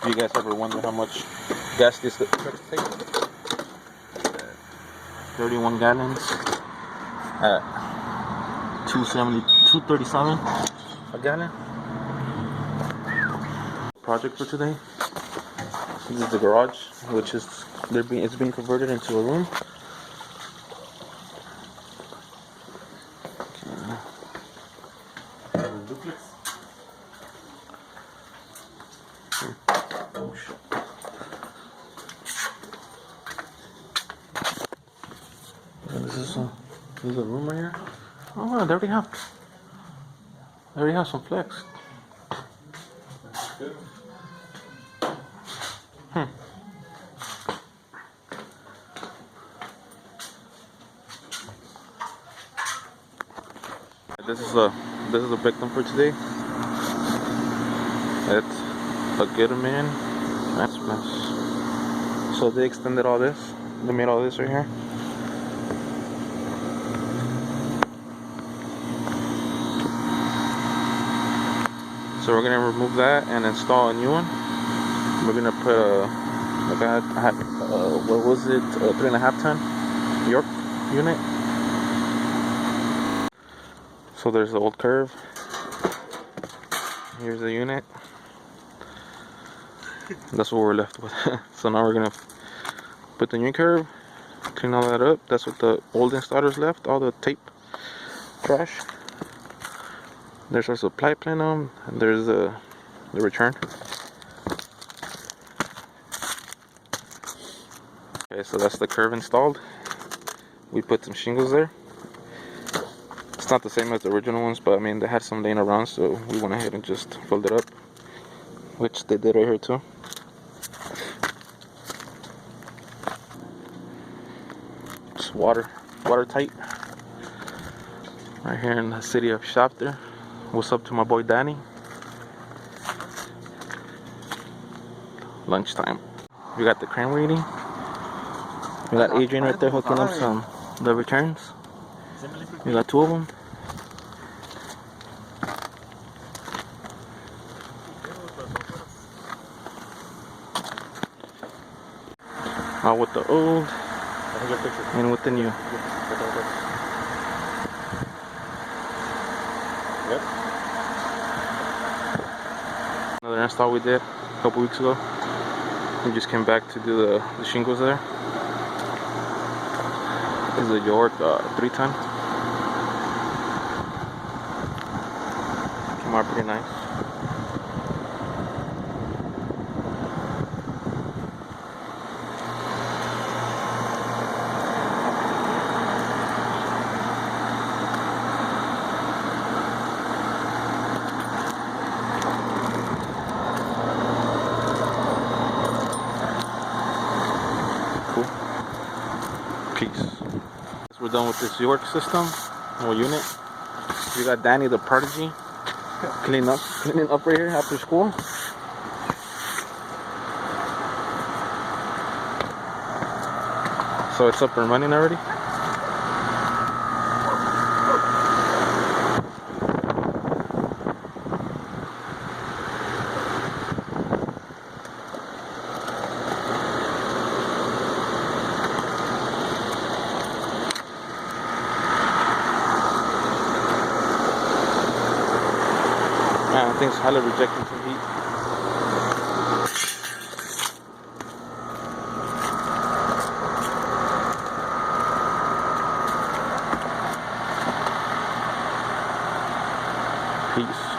If you guys ever wonder how much gas these trucks take, 31 gallons at 237 a gallon. Project for today. This is the garage, which is it's being converted into a room. Duplex. Oh shit. And this is a room right here. Oh wow, they already have some flex. This is a victim for today. It's a good man. That's mess. So they extended all this. They made all this right here. So we're gonna remove that and install a new one. We're gonna put what was it? A 3.5 ton York unit. So there's the old curve. Here's the unit. That's what we're left with. So now we're gonna put the new curve, clean all that up. That's what the old installers left, all the tape trash. There's our supply plenum, and there's the return. Okay, so that's the curve installed. We put some shingles there. It's not the same as the original ones, but I mean they had some laying around, so we went ahead and just filled it up, which they did right here too. It's watertight. Right here in the city of Shafter. What's up to my boy Danny? Lunchtime. We got the crane waiting. We got Adrian right there hooking up the returns. We got 2 of them. Out with the old and with the new. Another install we did a couple weeks ago. We just came back to do the shingles there. This is a York 3-ton. Came out pretty nice. Cool. Peace. We're done with this York system or unit. We got Danny the prodigy cleaning up right here after school. So it's up and running already. Man, I think it's highly rejecting some heat. Peace.